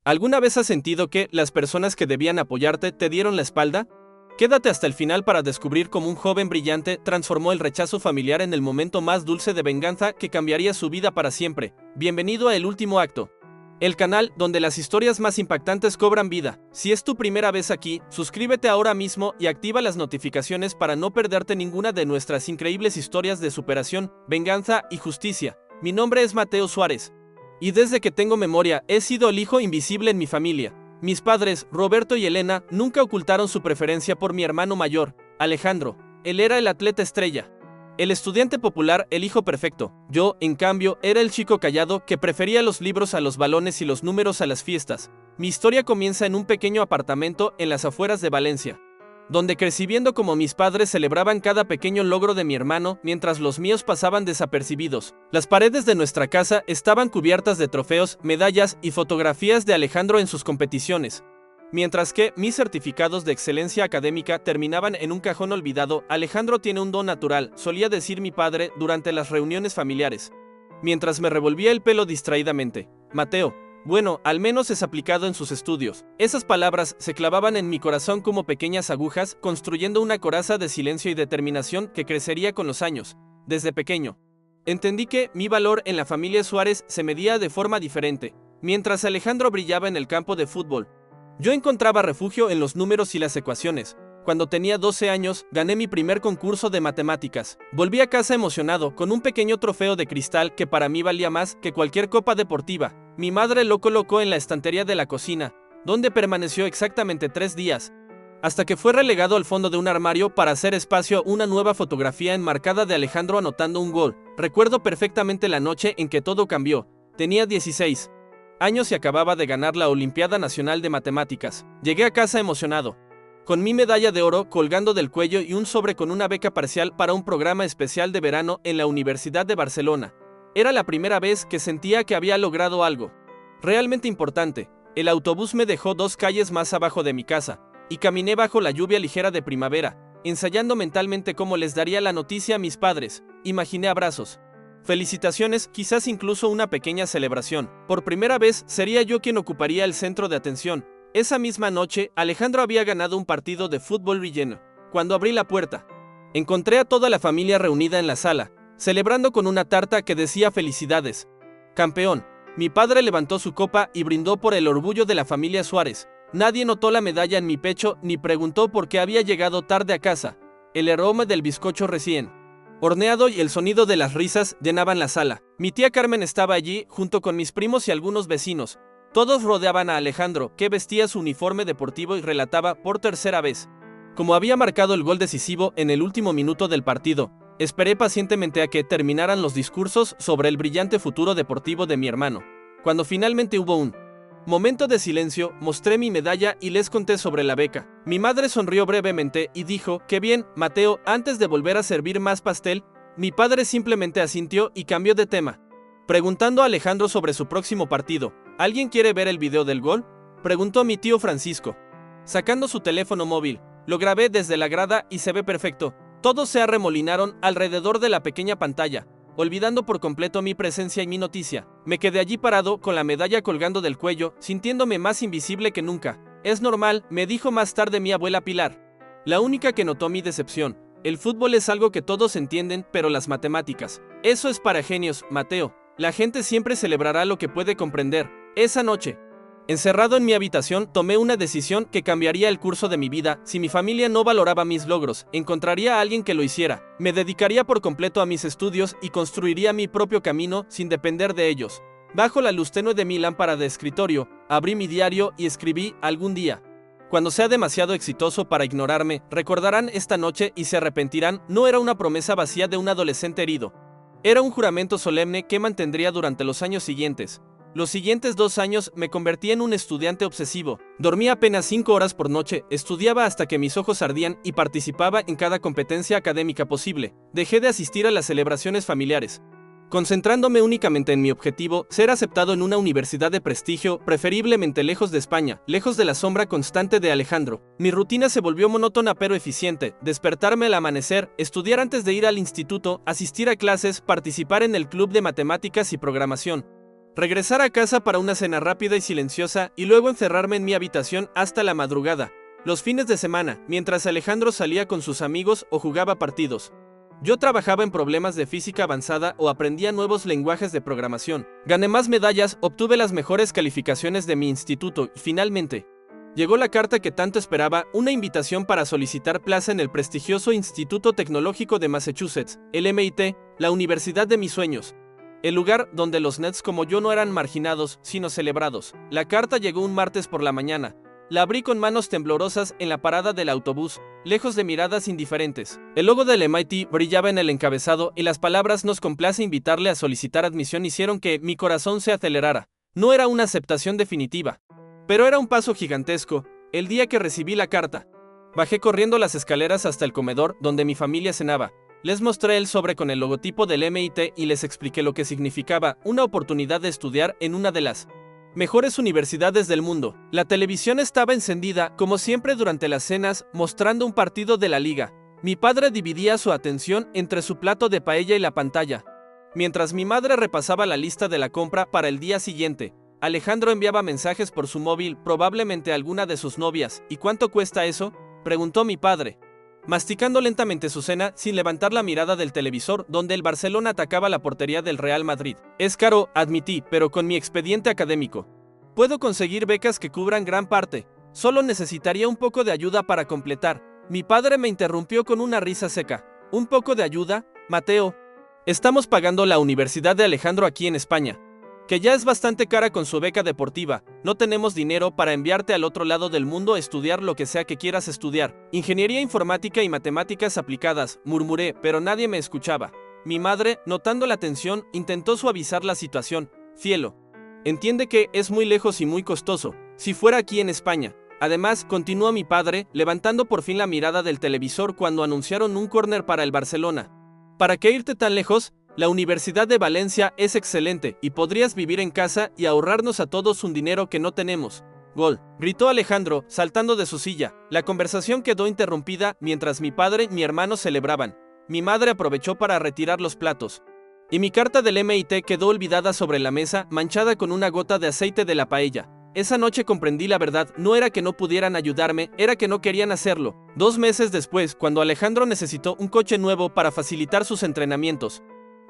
¿Alguna vez has sentido que las personas que debían apoyarte te dieron la espalda? Quédate hasta el final para descubrir cómo un joven brillante transformó el rechazo familiar en el momento más dulce de venganza que cambiaría su vida para siempre. Bienvenido a El Último Acto, el canal donde las historias más impactantes cobran vida. Si es tu primera vez aquí, suscríbete ahora mismo y activa las notificaciones para no perderte ninguna de nuestras increíbles historias de superación, venganza y justicia. Mi nombre es Mateo Suárez. Y desde que tengo memoria, he sido el hijo invisible en mi familia. Mis padres, Roberto y Elena, nunca ocultaron su preferencia por mi hermano mayor, Alejandro. Él era el atleta estrella, el estudiante popular, el hijo perfecto. Yo, en cambio, era el chico callado que prefería los libros a los balones y los números a las fiestas. Mi historia comienza en un pequeño apartamento en las afueras de Valencia, donde crecí viendo cómo mis padres celebraban cada pequeño logro de mi hermano mientras los míos pasaban desapercibidos. Las paredes de nuestra casa estaban cubiertas de trofeos, medallas y fotografías de Alejandro en sus competiciones. Mientras que mis certificados de excelencia académica terminaban en un cajón olvidado. Alejandro tiene un don natural, solía decir mi padre durante las reuniones familiares, mientras me revolvía el pelo distraídamente. Mateo, bueno, al menos es aplicado en sus estudios. Esas palabras se clavaban en mi corazón como pequeñas agujas, construyendo una coraza de silencio y determinación que crecería con los años. Desde pequeño entendí que mi valor en la familia Suárez se medía de forma diferente. Mientras Alejandro brillaba en el campo de fútbol, yo encontraba refugio en los números y las ecuaciones. Cuando tenía 12 años, gané mi primer concurso de matemáticas. Volví a casa emocionado, con un pequeño trofeo de cristal que para mí valía más que cualquier copa deportiva. Mi madre lo colocó en la estantería de la cocina, donde permaneció exactamente 3 días, hasta que fue relegado al fondo de un armario para hacer espacio a una nueva fotografía enmarcada de Alejandro anotando un gol. Recuerdo perfectamente la noche en que todo cambió. Tenía 16 años y acababa de ganar la Olimpiada Nacional de Matemáticas. Llegué a casa emocionado, con mi medalla de oro colgando del cuello y un sobre con una beca parcial para un programa especial de verano en la Universidad de Barcelona. Era la primera vez que sentía que había logrado algo realmente importante. El autobús me dejó 2 calles más abajo de mi casa, y caminé bajo la lluvia ligera de primavera, ensayando mentalmente cómo les daría la noticia a mis padres. Imaginé abrazos, felicitaciones, quizás incluso una pequeña celebración. Por primera vez sería yo quien ocuparía el centro de atención. Esa misma noche, Alejandro había ganado un partido de fútbol villano. Cuando abrí la puerta, encontré a toda la familia reunida en la sala, celebrando con una tarta que decía felicidades, campeón. Mi padre levantó su copa y brindó por el orgullo de la familia Suárez. Nadie notó la medalla en mi pecho ni preguntó por qué había llegado tarde a casa. El aroma del bizcocho recién horneado y el sonido de las risas llenaban la sala. Mi tía Carmen estaba allí, junto con mis primos y algunos vecinos. Todos rodeaban a Alejandro, que vestía su uniforme deportivo y relataba por tercera vez cómo había marcado el gol decisivo en el último minuto del partido. Esperé pacientemente a que terminaran los discursos sobre el brillante futuro deportivo de mi hermano. Cuando finalmente hubo un momento de silencio, mostré mi medalla y les conté sobre la beca. Mi madre sonrió brevemente y dijo, «Qué bien, Mateo». Antes de volver a servir más pastel, mi padre simplemente asintió y cambió de tema, preguntando a Alejandro sobre su próximo partido. «¿Alguien quiere ver el video del gol?», preguntó mi tío Francisco, sacando su teléfono móvil. Lo grabé desde la grada y se ve perfecto. Todos se arremolinaron alrededor de la pequeña pantalla, olvidando por completo mi presencia y mi noticia. Me quedé allí parado con la medalla colgando del cuello, sintiéndome más invisible que nunca. «Es normal», me dijo más tarde mi abuela Pilar, la única que notó mi decepción. «El fútbol es algo que todos entienden, pero las matemáticas, eso es para genios, Mateo. La gente siempre celebrará lo que puede comprender». Esa noche, encerrado en mi habitación, tomé una decisión que cambiaría el curso de mi vida. Si mi familia no valoraba mis logros, encontraría a alguien que lo hiciera. Me dedicaría por completo a mis estudios y construiría mi propio camino sin depender de ellos. Bajo la luz tenue de mi lámpara de escritorio, abrí mi diario y escribí: «Algún día, cuando sea demasiado exitoso para ignorarme, recordarán esta noche y se arrepentirán». No era una promesa vacía de un adolescente herido. Era un juramento solemne que mantendría durante los años siguientes. Los siguientes 2 años me convertí en un estudiante obsesivo. Dormía apenas 5 horas por noche, estudiaba hasta que mis ojos ardían y participaba en cada competencia académica posible. Dejé de asistir a las celebraciones familiares, concentrándome únicamente en mi objetivo, ser aceptado en una universidad de prestigio, preferiblemente lejos de España, lejos de la sombra constante de Alejandro. Mi rutina se volvió monótona pero eficiente: despertarme al amanecer, estudiar antes de ir al instituto, asistir a clases, participar en el club de matemáticas y programación, regresar a casa para una cena rápida y silenciosa y luego encerrarme en mi habitación hasta la madrugada. Los fines de semana, mientras Alejandro salía con sus amigos o jugaba partidos, yo trabajaba en problemas de física avanzada o aprendía nuevos lenguajes de programación. Gané más medallas, obtuve las mejores calificaciones de mi instituto y finalmente llegó la carta que tanto esperaba, una invitación para solicitar plaza en el prestigioso Instituto Tecnológico de Massachusetts, el MIT, la universidad de mis sueños. El lugar donde los nerds como yo no eran marginados, sino celebrados. La carta llegó un martes por la mañana. La abrí con manos temblorosas en la parada del autobús, lejos de miradas indiferentes. El logo del MIT brillaba en el encabezado y las palabras "nos complace invitarle a solicitar admisión" hicieron que mi corazón se acelerara. No era una aceptación definitiva, pero era un paso gigantesco. El día que recibí la carta, bajé corriendo las escaleras hasta el comedor donde mi familia cenaba. Les mostré el sobre con el logotipo del MIT y les expliqué lo que significaba una oportunidad de estudiar en una de las mejores universidades del mundo. La televisión estaba encendida, como siempre durante las cenas, mostrando un partido de la liga. Mi padre dividía su atención entre su plato de paella y la pantalla, mientras mi madre repasaba la lista de la compra para el día siguiente. Alejandro enviaba mensajes por su móvil, probablemente a alguna de sus novias. ¿Y cuánto cuesta eso?, preguntó mi padre, masticando lentamente su cena sin levantar la mirada del televisor donde el Barcelona atacaba la portería del Real Madrid. Es caro, admití, pero con mi expediente académico puedo conseguir becas que cubran gran parte. Solo necesitaría un poco de ayuda para completar. Mi padre me interrumpió con una risa seca. ¿Un poco de ayuda, Mateo? Estamos pagando la universidad de Alejandro aquí en España, que ya es bastante cara con su beca deportiva. No tenemos dinero para enviarte al otro lado del mundo a estudiar lo que sea que quieras estudiar. Ingeniería informática y matemáticas aplicadas, murmuré, pero nadie me escuchaba. Mi madre, notando la tensión, intentó suavizar la situación. Cielo, entiende que es muy lejos y muy costoso. Si fuera aquí en España. Además, continuó mi padre, levantando por fin la mirada del televisor cuando anunciaron un córner para el Barcelona. ¿Para qué irte tan lejos? La Universidad de Valencia es excelente y podrías vivir en casa y ahorrarnos a todos un dinero que no tenemos. Gol, gritó Alejandro, saltando de su silla. La conversación quedó interrumpida mientras mi padre y mi hermano celebraban. Mi madre aprovechó para retirar los platos, y mi carta del MIT quedó olvidada sobre la mesa, manchada con una gota de aceite de la paella. Esa noche comprendí la verdad, no era que no pudieran ayudarme, era que no querían hacerlo. 2 meses después, cuando Alejandro necesitó un coche nuevo para facilitar sus entrenamientos,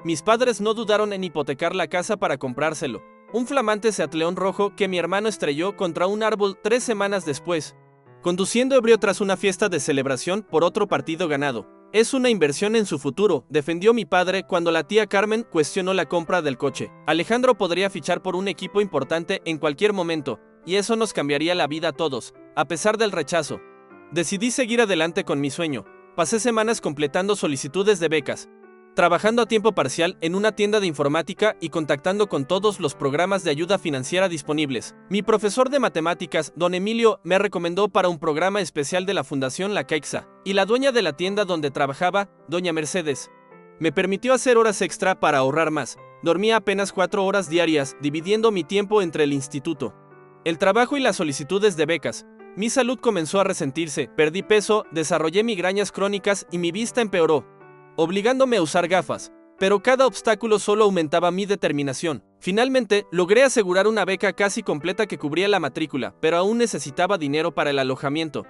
mis padres no dudaron en hipotecar la casa para comprárselo. Un flamante Seat León rojo que mi hermano estrelló contra un árbol 3 semanas después, conduciendo ebrio tras una fiesta de celebración por otro partido ganado. Es una inversión en su futuro, defendió mi padre cuando la tía Carmen cuestionó la compra del coche. Alejandro podría fichar por un equipo importante en cualquier momento, y eso nos cambiaría la vida a todos. A pesar del rechazo, decidí seguir adelante con mi sueño. Pasé semanas completando solicitudes de becas, trabajando a tiempo parcial en una tienda de informática y contactando con todos los programas de ayuda financiera disponibles. Mi profesor de matemáticas, don Emilio, me recomendó para un programa especial de la Fundación La Caixa, y la dueña de la tienda donde trabajaba, doña Mercedes, me permitió hacer horas extra para ahorrar más. Dormía apenas 4 horas diarias, dividiendo mi tiempo entre el instituto, el trabajo y las solicitudes de becas. Mi salud comenzó a resentirse, perdí peso, desarrollé migrañas crónicas y mi vista empeoró, obligándome a usar gafas, pero cada obstáculo solo aumentaba mi determinación. Finalmente, logré asegurar una beca casi completa que cubría la matrícula, pero aún necesitaba dinero para el alojamiento,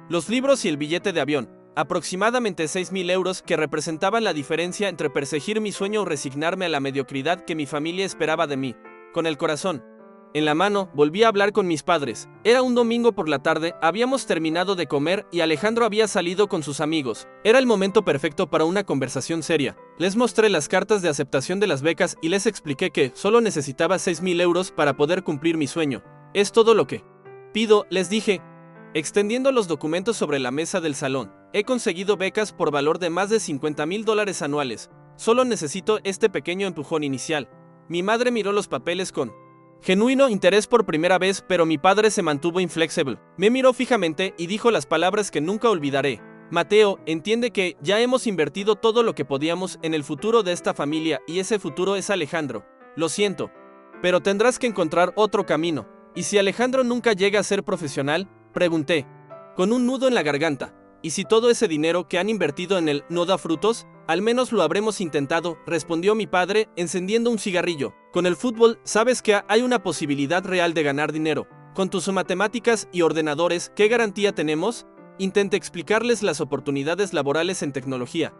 los libros y el billete de avión, aproximadamente 6.000 euros que representaban la diferencia entre perseguir mi sueño o resignarme a la mediocridad que mi familia esperaba de mí. Con el corazón en la mano, volví a hablar con mis padres. Era un domingo por la tarde, habíamos terminado de comer y Alejandro había salido con sus amigos. Era el momento perfecto para una conversación seria. Les mostré las cartas de aceptación de las becas y les expliqué que solo necesitaba 6.000 euros para poder cumplir mi sueño. Es todo lo que pido, les dije, extendiendo los documentos sobre la mesa del salón. He conseguido becas por valor de más de $50.000 anuales. Solo necesito este pequeño empujón inicial. Mi madre miró los papeles con genuino interés por primera vez, pero mi padre se mantuvo inflexible. Me miró fijamente y dijo las palabras que nunca olvidaré. Mateo, entiende que ya hemos invertido todo lo que podíamos en el futuro de esta familia y ese futuro es Alejandro. Lo siento, pero tendrás que encontrar otro camino. ¿Y si Alejandro nunca llega a ser profesional?, pregunté, con un nudo en la garganta. ¿Y si todo ese dinero que han invertido en él no da frutos? Al menos lo habremos intentado, respondió mi padre, encendiendo un cigarrillo. Con el fútbol, sabes que hay una posibilidad real de ganar dinero. Con tus matemáticas y ordenadores, ¿qué garantía tenemos? Intenté explicarles las oportunidades laborales en tecnología.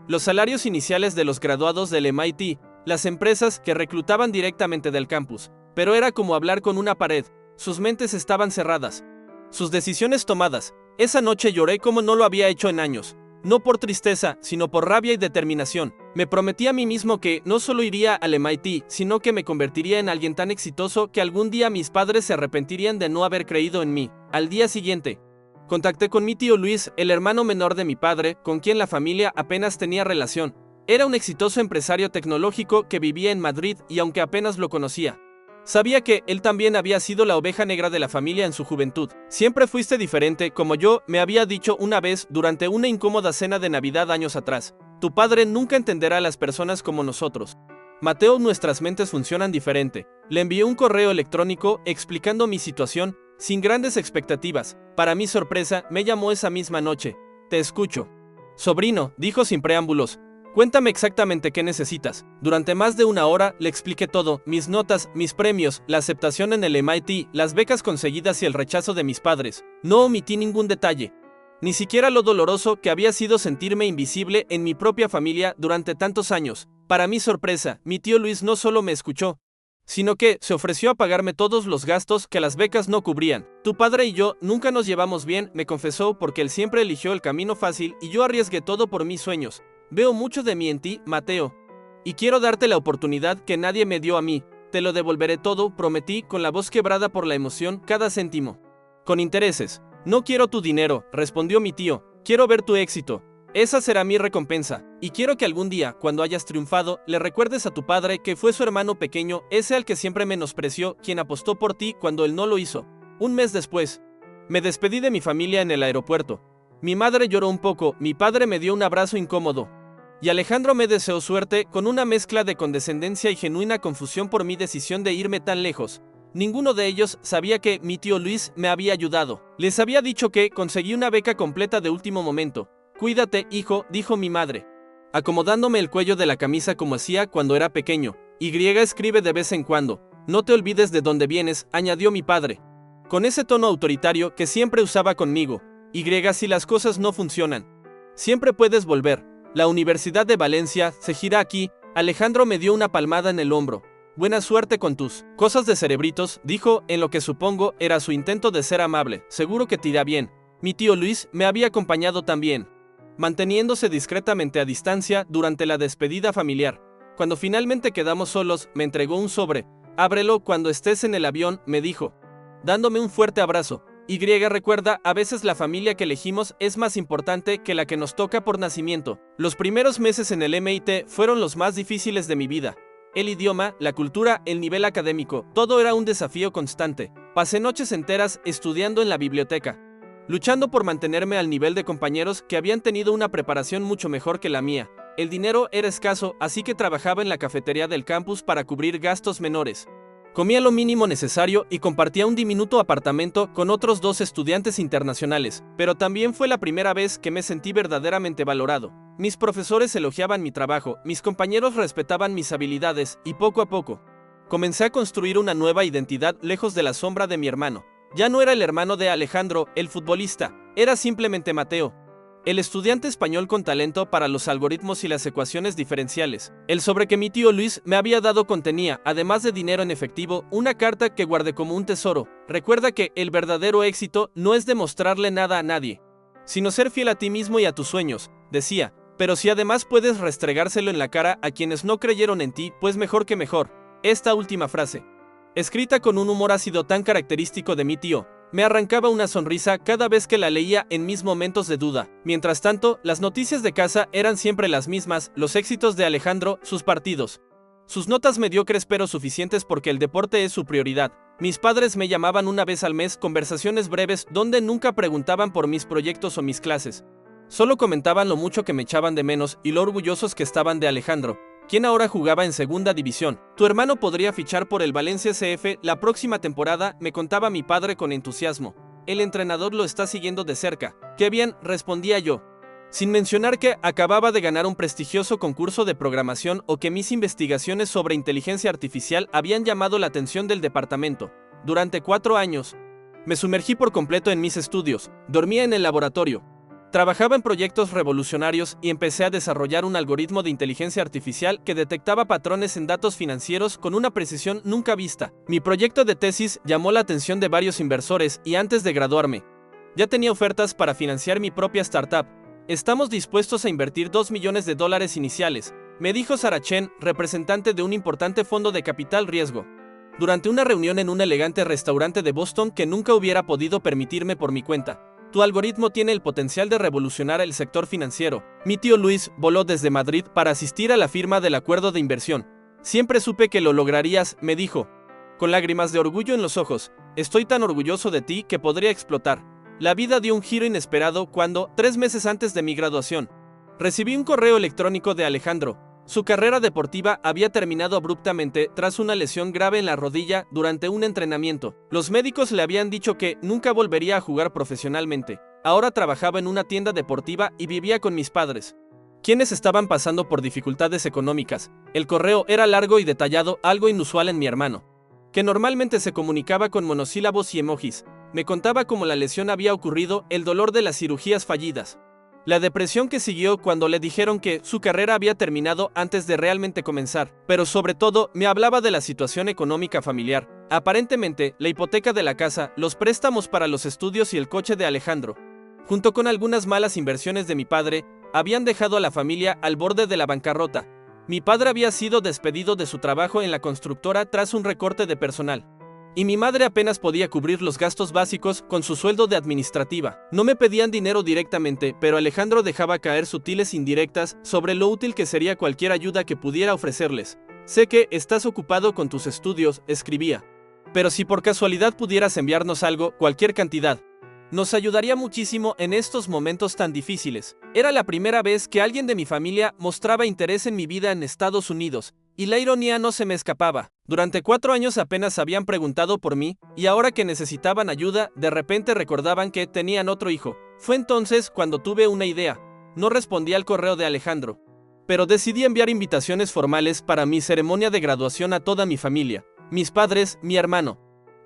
Los salarios iniciales de los graduados del MIT, las empresas que reclutaban directamente del campus. Pero era como hablar con una pared. Sus mentes estaban cerradas. Sus decisiones tomadas. Esa noche lloré como no lo había hecho en años. No por tristeza, sino por rabia y determinación. Me prometí a mí mismo que no solo iría al MIT, sino que me convertiría en alguien tan exitoso que algún día mis padres se arrepentirían de no haber creído en mí. Al día siguiente, contacté con mi tío Luis, el hermano menor de mi padre, con quien la familia apenas tenía relación. Era un exitoso empresario tecnológico que vivía en Madrid y aunque apenas lo conocía, sabía que él también había sido la oveja negra de la familia en su juventud. Siempre fuiste diferente, como yo, me había dicho una vez durante una incómoda cena de Navidad años atrás. Tu padre nunca entenderá a las personas como nosotros. Mateo, nuestras mentes funcionan diferente. Le envié un correo electrónico explicando mi situación, sin grandes expectativas. Para mi sorpresa, me llamó esa misma noche. Te escucho. Sobrino, dijo sin preámbulos. Cuéntame exactamente qué necesitas. Durante más de una hora le expliqué todo, mis notas, mis premios, la aceptación en el MIT, las becas conseguidas y el rechazo de mis padres. No omití ningún detalle. Ni siquiera lo doloroso que había sido sentirme invisible en mi propia familia durante tantos años. Para mi sorpresa, mi tío Luis no solo me escuchó, sino que se ofreció a pagarme todos los gastos que las becas no cubrían. Tu padre y yo nunca nos llevamos bien, me confesó, porque él siempre eligió el camino fácil y yo arriesgué todo por mis sueños. Veo mucho de mí en ti, Mateo, y quiero darte la oportunidad que nadie me dio a mí. Te lo devolveré todo, prometí, con la voz quebrada por la emoción, cada céntimo. Con intereses. No quiero tu dinero, respondió mi tío. Quiero ver tu éxito. Esa será mi recompensa. Y quiero que algún día, cuando hayas triunfado, le recuerdes a tu padre que fue su hermano pequeño, ese al que siempre menospreció, quien apostó por ti cuando él no lo hizo. Un mes después, me despedí de mi familia en el aeropuerto. Mi madre lloró un poco, mi padre me dio un abrazo incómodo. Y Alejandro me deseó suerte, con una mezcla de condescendencia y genuina confusión por mi decisión de irme tan lejos. Ninguno de ellos sabía que mi tío Luis me había ayudado. Les había dicho que conseguí una beca completa de último momento. Cuídate, hijo, dijo mi madre, acomodándome el cuello de la camisa como hacía cuando era pequeño. Escribe de vez en cuando. No te olvides de dónde vienes, añadió mi padre, con ese tono autoritario que siempre usaba conmigo. Si las cosas no funcionan, siempre puedes volver. La Universidad de Valencia se gira aquí. Alejandro me dio una palmada en el hombro. Buena suerte con tus cosas de cerebritos, dijo, en lo que supongo era su intento de ser amable. Seguro que te irá bien. Mi tío Luis me había acompañado también, manteniéndose discretamente a distancia durante la despedida familiar. Cuando finalmente quedamos solos, me entregó un sobre. Ábrelo cuando estés en el avión, me dijo, dándome un fuerte abrazo. Recuerda, a veces la familia que elegimos es más importante que la que nos toca por nacimiento. Los primeros meses en el MIT fueron los más difíciles de mi vida. El idioma, la cultura, el nivel académico, todo era un desafío constante. Pasé noches enteras estudiando en la biblioteca, luchando por mantenerme al nivel de compañeros que habían tenido una preparación mucho mejor que la mía. El dinero era escaso, así que trabajaba en la cafetería del campus para cubrir gastos menores. Comía lo mínimo necesario y compartía un diminuto apartamento con otros 2 estudiantes internacionales, pero también fue la primera vez que me sentí verdaderamente valorado. Mis profesores elogiaban mi trabajo, mis compañeros respetaban mis habilidades y poco a poco comencé a construir una nueva identidad lejos de la sombra de mi hermano. Ya no era el hermano de Alejandro, el futbolista, era simplemente Mateo, el estudiante español con talento para los algoritmos y las ecuaciones diferenciales. El sobre que mi tío Luis me había dado contenía, además de dinero en efectivo, una carta que guardé como un tesoro. Recuerda que el verdadero éxito no es demostrarle nada a nadie, sino ser fiel a ti mismo y a tus sueños, decía. Pero si además puedes restregárselo en la cara a quienes no creyeron en ti, pues mejor que mejor. Esta última frase, escrita con un humor ácido tan característico de mi tío, me arrancaba una sonrisa cada vez que la leía en mis momentos de duda. Mientras tanto, las noticias de casa eran siempre las mismas: los éxitos de Alejandro, sus partidos, sus notas mediocres pero suficientes porque el deporte es su prioridad. Mis padres me llamaban una vez al mes, conversaciones breves donde nunca preguntaban por mis proyectos o mis clases. Solo comentaban lo mucho que me echaban de menos y lo orgullosos que estaban de Alejandro, quien ahora jugaba en segunda división. Tu hermano podría fichar por el Valencia CF la próxima temporada, me contaba mi padre con entusiasmo. El entrenador lo está siguiendo de cerca. Qué bien, respondía yo. Sin mencionar que acababa de ganar un prestigioso concurso de programación o que mis investigaciones sobre inteligencia artificial habían llamado la atención del departamento. Durante 4 años, me sumergí por completo en mis estudios, dormía en el laboratorio, trabajaba en proyectos revolucionarios y empecé a desarrollar un algoritmo de inteligencia artificial que detectaba patrones en datos financieros con una precisión nunca vista. Mi proyecto de tesis llamó la atención de varios inversores y antes de graduarme, ya tenía ofertas para financiar mi propia startup. Estamos dispuestos a invertir $2 millones iniciales, me dijo Sarah Chen, representante de un importante fondo de capital riesgo, durante una reunión en un elegante restaurante de Boston que nunca hubiera podido permitirme por mi cuenta. Tu algoritmo tiene el potencial de revolucionar el sector financiero. Mi tío Luis voló desde Madrid para asistir a la firma del acuerdo de inversión. Siempre supe que lo lograrías, me dijo, con lágrimas de orgullo en los ojos. Estoy tan orgulloso de ti que podría explotar. La vida dio un giro inesperado cuando, 3 meses antes de mi graduación, recibí un correo electrónico de Alejandro. Su carrera deportiva había terminado abruptamente tras una lesión grave en la rodilla durante un entrenamiento. Los médicos le habían dicho que nunca volvería a jugar profesionalmente. Ahora trabajaba en una tienda deportiva y vivía con mis padres, quienes estaban pasando por dificultades económicas. El correo era largo y detallado, algo inusual en mi hermano, que normalmente se comunicaba con monosílabos y emojis. Me contaba cómo la lesión había ocurrido, el dolor de las cirugías fallidas, la depresión que siguió cuando le dijeron que su carrera había terminado antes de realmente comenzar, pero sobre todo me hablaba de la situación económica familiar. Aparentemente, la hipoteca de la casa, los préstamos para los estudios y el coche de Alejandro, junto con algunas malas inversiones de mi padre, habían dejado a la familia al borde de la bancarrota. Mi padre había sido despedido de su trabajo en la constructora tras un recorte de personal, y mi madre apenas podía cubrir los gastos básicos con su sueldo de administrativa. No me pedían dinero directamente, pero Alejandro dejaba caer sutiles indirectas sobre lo útil que sería cualquier ayuda que pudiera ofrecerles. Sé que estás ocupado con tus estudios, escribía, pero si por casualidad pudieras enviarnos algo, cualquier cantidad, nos ayudaría muchísimo en estos momentos tan difíciles. Era la primera vez que alguien de mi familia mostraba interés en mi vida en Estados Unidos, y la ironía no se me escapaba. Durante 4 años apenas habían preguntado por mí, y ahora que necesitaban ayuda, de repente recordaban que tenían otro hijo. Fue entonces cuando tuve una idea. No respondí al correo de Alejandro, pero decidí enviar invitaciones formales para mi ceremonia de graduación a toda mi familia, mis padres, mi hermano,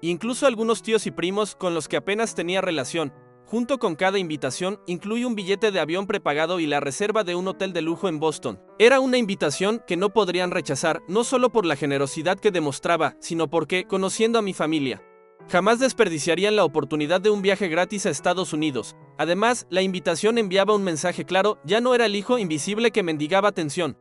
incluso algunos tíos y primos con los que apenas tenía relación. Junto con cada invitación, incluí un billete de avión prepagado y la reserva de un hotel de lujo en Boston. Era una invitación que no podrían rechazar, no solo por la generosidad que demostraba, sino porque, conociendo a mi familia, jamás desperdiciarían la oportunidad de un viaje gratis a Estados Unidos. Además, la invitación enviaba un mensaje claro, ya no era el hijo invisible que mendigaba atención.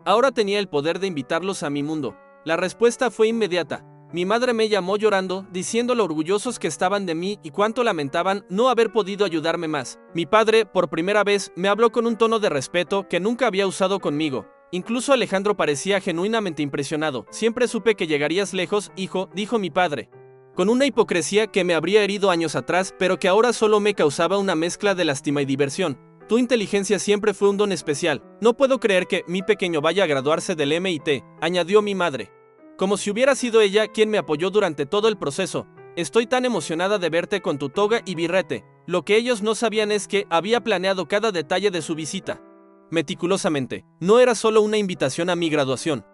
Ahora tenía el poder de invitarlos a mi mundo. La respuesta fue inmediata. Mi madre me llamó llorando, diciendo lo orgullosos que estaban de mí y cuánto lamentaban no haber podido ayudarme más. Mi padre, por primera vez, me habló con un tono de respeto que nunca había usado conmigo. Incluso Alejandro parecía genuinamente impresionado. Siempre supe que llegarías lejos, hijo, dijo mi padre, con una hipocresía que me habría herido años atrás, pero que ahora solo me causaba una mezcla de lástima y diversión. Tu inteligencia siempre fue un don especial. No puedo creer que mi pequeño vaya a graduarse del MIT, añadió mi madre, como si hubiera sido ella quien me apoyó durante todo el proceso. Estoy tan emocionada de verte con tu toga y birrete. Lo que ellos no sabían es que había planeado cada detalle de su visita meticulosamente. No era solo una invitación a mi graduación.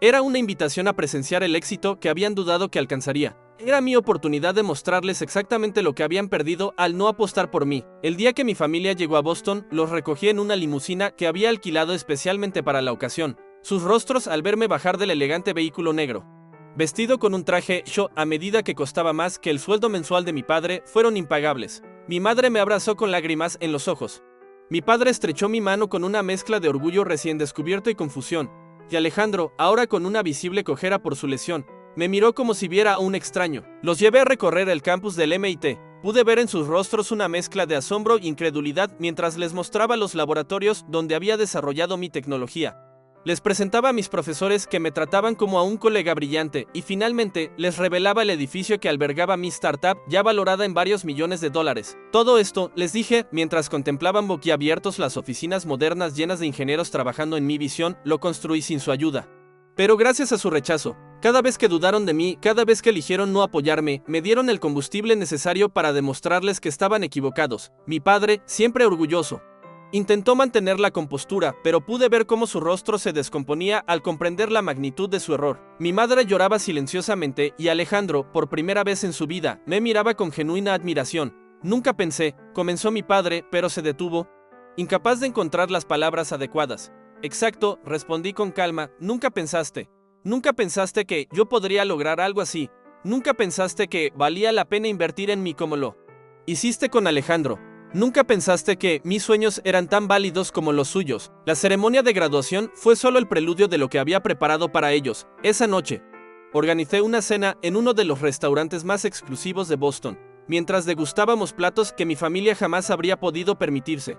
Era una invitación a presenciar el éxito que habían dudado que alcanzaría. Era mi oportunidad de mostrarles exactamente lo que habían perdido al no apostar por mí. El día que mi familia llegó a Boston, los recogí en una limusina que había alquilado especialmente para la ocasión. Sus rostros al verme bajar del elegante vehículo negro, vestido con un traje show a medida que costaba más que el sueldo mensual de mi padre, fueron impagables. Mi madre me abrazó con lágrimas en los ojos. Mi padre estrechó mi mano con una mezcla de orgullo recién descubierto y confusión. Y Alejandro, ahora con una visible cojera por su lesión, me miró como si viera a un extraño. Los llevé a recorrer el campus del MIT. Pude ver en sus rostros una mezcla de asombro e incredulidad mientras les mostraba los laboratorios donde había desarrollado mi tecnología. Les presentaba a mis profesores que me trataban como a un colega brillante y finalmente les revelaba el edificio que albergaba mi startup ya valorada en varios millones de dólares. Todo esto, les dije, mientras contemplaban boquiabiertos las oficinas modernas llenas de ingenieros trabajando en mi visión, lo construí sin su ayuda. Pero gracias a su rechazo, cada vez que dudaron de mí, cada vez que eligieron no apoyarme, me dieron el combustible necesario para demostrarles que estaban equivocados. Mi padre, siempre orgulloso, Intentó mantener la compostura, pero pude ver cómo su rostro se descomponía al comprender la magnitud de su error. Mi madre lloraba silenciosamente y Alejandro, por primera vez en su vida, me miraba con genuina admiración. Nunca pensé, comenzó mi padre, pero se detuvo, incapaz de encontrar las palabras adecuadas. Exacto, respondí con calma, nunca pensaste que yo podría lograr algo así. Nunca pensaste que valía la pena invertir en mí como lo hiciste con Alejandro. Nunca pensaste que mis sueños eran tan válidos como los suyos. La ceremonia de graduación fue solo el preludio de lo que había preparado para ellos. Esa noche, organicé una cena en uno de los restaurantes más exclusivos de Boston, mientras degustábamos platos que mi familia jamás habría podido permitirse.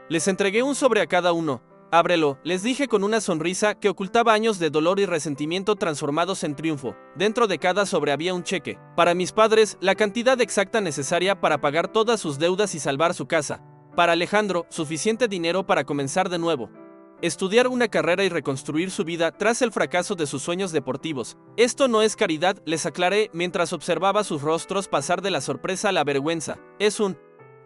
Les entregué un sobre a cada uno. Ábrelo, les dije con una sonrisa que ocultaba años de dolor y resentimiento transformados en triunfo. Dentro de cada sobre había un cheque. Para mis padres, la cantidad exacta necesaria para pagar todas sus deudas y salvar su casa. Para Alejandro, suficiente dinero para comenzar de nuevo. Estudiar una carrera y reconstruir su vida tras el fracaso de sus sueños deportivos. Esto no es caridad, les aclaré mientras observaba sus rostros pasar de la sorpresa a la vergüenza. Es un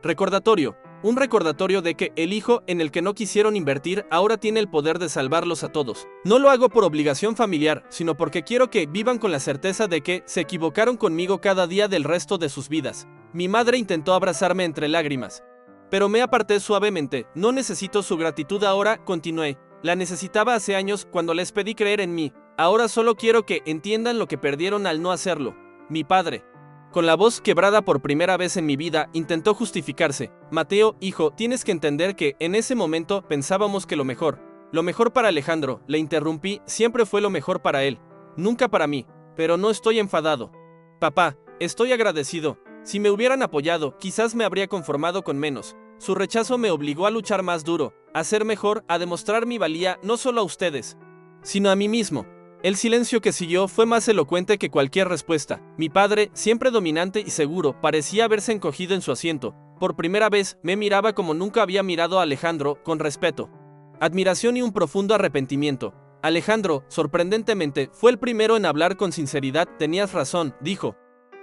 recordatorio. Un recordatorio de que el hijo en el que no quisieron invertir ahora tiene el poder de salvarlos a todos. No lo hago por obligación familiar, sino porque quiero que vivan con la certeza de que se equivocaron conmigo cada día del resto de sus vidas. Mi madre intentó abrazarme entre lágrimas, pero me aparté suavemente. No necesito su gratitud ahora, continué. La necesitaba hace años cuando les pedí creer en mí. Ahora solo quiero que entiendan lo que perdieron al no hacerlo. Mi padre, con la voz quebrada por primera vez en mi vida, intentó justificarse. Mateo, hijo, tienes que entender que en ese momento pensábamos que lo mejor para Alejandro, le interrumpí, siempre fue lo mejor para él, nunca para mí, pero no estoy enfadado. Papá, estoy agradecido. Si me hubieran apoyado, quizás me habría conformado con menos. Su rechazo me obligó a luchar más duro, a ser mejor, a demostrar mi valía no solo a ustedes, sino a mí mismo. El silencio que siguió fue más elocuente que cualquier respuesta. Mi padre, siempre dominante y seguro, parecía haberse encogido en su asiento. Por primera vez, me miraba como nunca había mirado a Alejandro, con respeto, admiración y un profundo arrepentimiento. Alejandro, sorprendentemente, fue el primero en hablar con sinceridad. Tenías razón, dijo,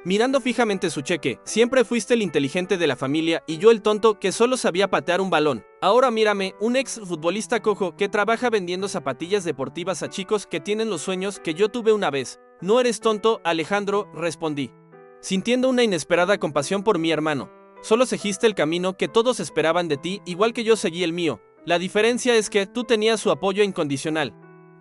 mirando fijamente su cheque. Siempre fuiste el inteligente de la familia y yo el tonto que solo sabía patear un balón. Ahora mírame, un ex futbolista cojo que trabaja vendiendo zapatillas deportivas a chicos que tienen los sueños que yo tuve una vez. No eres tonto, Alejandro, respondí, sintiendo una inesperada compasión por mi hermano. Solo seguiste el camino que todos esperaban de ti, igual que yo seguí el mío. La diferencia es que tú tenías su apoyo incondicional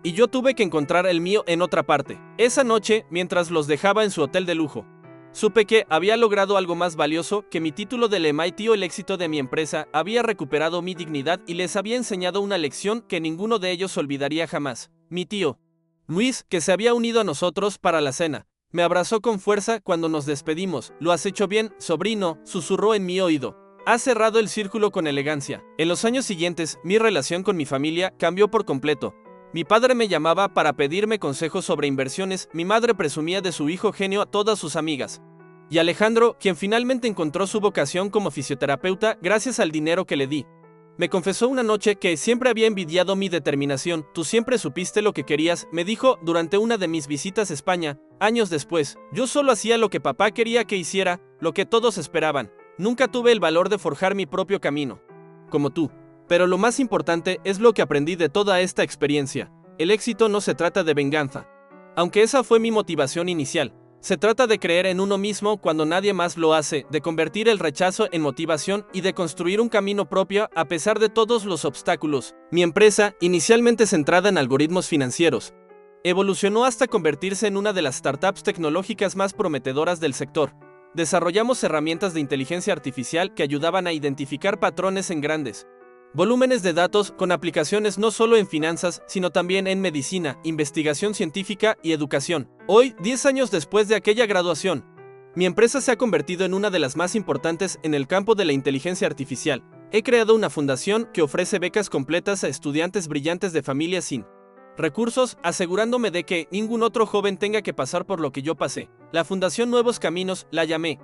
y yo tuve que encontrar el mío en otra parte. Esa noche, mientras los dejaba en su hotel de lujo, supe que había logrado algo más valioso que mi título del MIT o el éxito de mi empresa. Había recuperado mi dignidad y les había enseñado una lección que ninguno de ellos olvidaría jamás. Mi tío, Luis, que se había unido a nosotros para la cena, me abrazó con fuerza cuando nos despedimos. Lo has hecho bien, sobrino, susurró en mi oído. Has cerrado el círculo con elegancia. En los años siguientes, mi relación con mi familia cambió por completo. Mi padre me llamaba para pedirme consejos sobre inversiones, mi madre presumía de su hijo genio a todas sus amigas. Y Alejandro, quien finalmente encontró su vocación como fisioterapeuta gracias al dinero que le di, me confesó una noche que siempre había envidiado mi determinación. Tú siempre supiste lo que querías, me dijo durante una de mis visitas a España, años después. Yo solo hacía lo que papá quería que hiciera, lo que todos esperaban. Nunca tuve el valor de forjar mi propio camino, como tú. Pero lo más importante es lo que aprendí de toda esta experiencia. El éxito no se trata de venganza. Aunque esa fue mi motivación inicial. Se trata de creer en uno mismo cuando nadie más lo hace, de convertir el rechazo en motivación y de construir un camino propio a pesar de todos los obstáculos. Mi empresa, inicialmente centrada en algoritmos financieros, evolucionó hasta convertirse en una de las startups tecnológicas más prometedoras del sector. Desarrollamos herramientas de inteligencia artificial que ayudaban a identificar patrones en grandes volúmenes de datos, con aplicaciones no solo en finanzas, sino también en medicina, investigación científica y educación. Hoy, 10 años después de aquella graduación, mi empresa se ha convertido en una de las más importantes en el campo de la inteligencia artificial. He creado una fundación que ofrece becas completas a estudiantes brillantes de familias sin recursos, asegurándome de que ningún otro joven tenga que pasar por lo que yo pasé. La Fundación Nuevos Caminos la llamé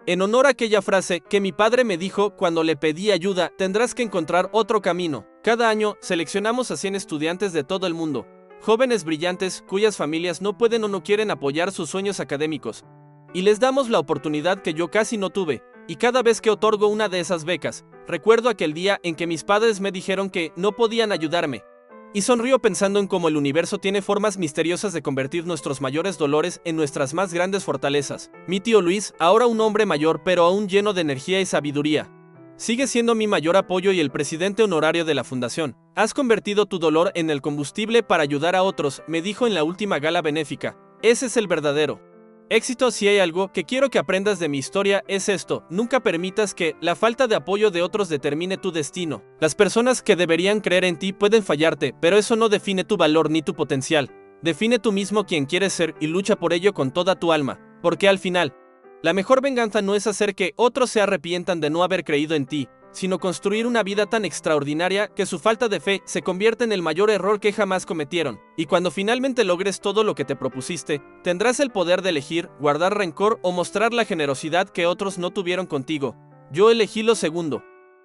en honor a aquella frase que mi padre me dijo cuando le pedí ayuda: tendrás que encontrar otro camino. Cada año seleccionamos a 100 estudiantes de todo el mundo, jóvenes brillantes cuyas familias no pueden o no quieren apoyar sus sueños académicos, y les damos la oportunidad que yo casi no tuve, Y cada vez que otorgo una de esas becas, recuerdo aquel día en que mis padres me dijeron que no podían ayudarme. Y sonrío pensando en cómo el universo tiene formas misteriosas de convertir nuestros mayores dolores en nuestras más grandes fortalezas. Mi tío Luis, ahora un hombre mayor pero aún lleno de energía y sabiduría, sigue siendo mi mayor apoyo y el presidente honorario de la fundación. Has convertido tu dolor en el combustible para ayudar a otros, me dijo en la última gala benéfica. Ese es el verdadero éxito. Si hay algo que quiero que aprendas de mi historia es esto: nunca permitas que la falta de apoyo de otros determine tu destino. Las personas que deberían creer en ti pueden fallarte, pero eso no define tu valor ni tu potencial. Define tú mismo quién quieres ser y lucha por ello con toda tu alma, porque al final, la mejor venganza no es hacer que otros se arrepientan de no haber creído en ti, sino construir una vida tan extraordinaria que su falta de fe se convierta en el mayor error que jamás cometieron. Y cuando finalmente logres todo lo que te propusiste, tendrás el poder de elegir, guardar rencor o mostrar la generosidad que otros no tuvieron contigo. Yo elegí lo segundo.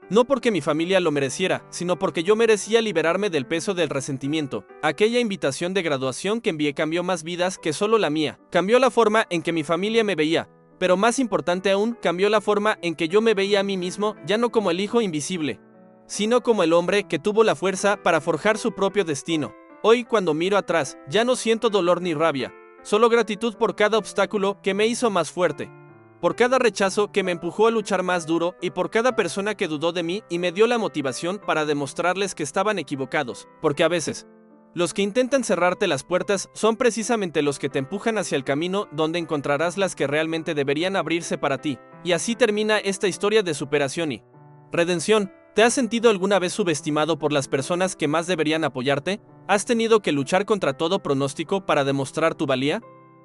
No porque mi familia lo mereciera, sino porque yo merecía liberarme del peso del resentimiento. Aquella invitación de graduación que envié cambió más vidas que solo la mía. Cambió la forma en que mi familia me veía. Pero más importante aún, cambió la forma en que yo me veía a mí mismo, ya no como el hijo invisible, sino como el hombre que tuvo la fuerza para forjar su propio destino. Hoy, cuando miro atrás, ya no siento dolor ni rabia, solo gratitud por cada obstáculo que me hizo más fuerte, por cada rechazo que me empujó a luchar más duro y por cada persona que dudó de mí y me dio la motivación para demostrarles que estaban equivocados, porque a veces los que intentan cerrarte las puertas son precisamente los que te empujan hacia el camino donde encontrarás las que realmente deberían abrirse para ti. Y así termina esta historia de superación y redención. ¿Te has sentido alguna vez subestimado por las personas que más deberían apoyarte? ¿Has tenido que luchar contra todo pronóstico para demostrar tu valía?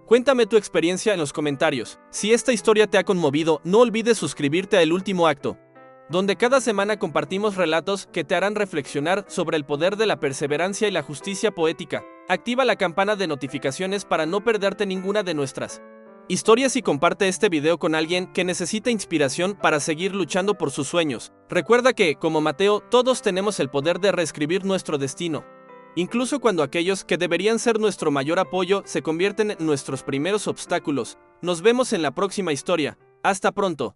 Cuéntame tu experiencia en los comentarios. Si esta historia te ha conmovido, no olvides suscribirte a El Último Acto, donde cada semana compartimos relatos que te harán reflexionar sobre el poder de la perseverancia y la justicia poética. Activa la campana de notificaciones para no perderte ninguna de nuestras historias y comparte este video con alguien que necesita inspiración para seguir luchando por sus sueños. Recuerda que, como Mateo, todos tenemos el poder de reescribir nuestro destino, incluso cuando aquellos que deberían ser nuestro mayor apoyo se convierten en nuestros primeros obstáculos. Nos vemos en la próxima historia. Hasta pronto.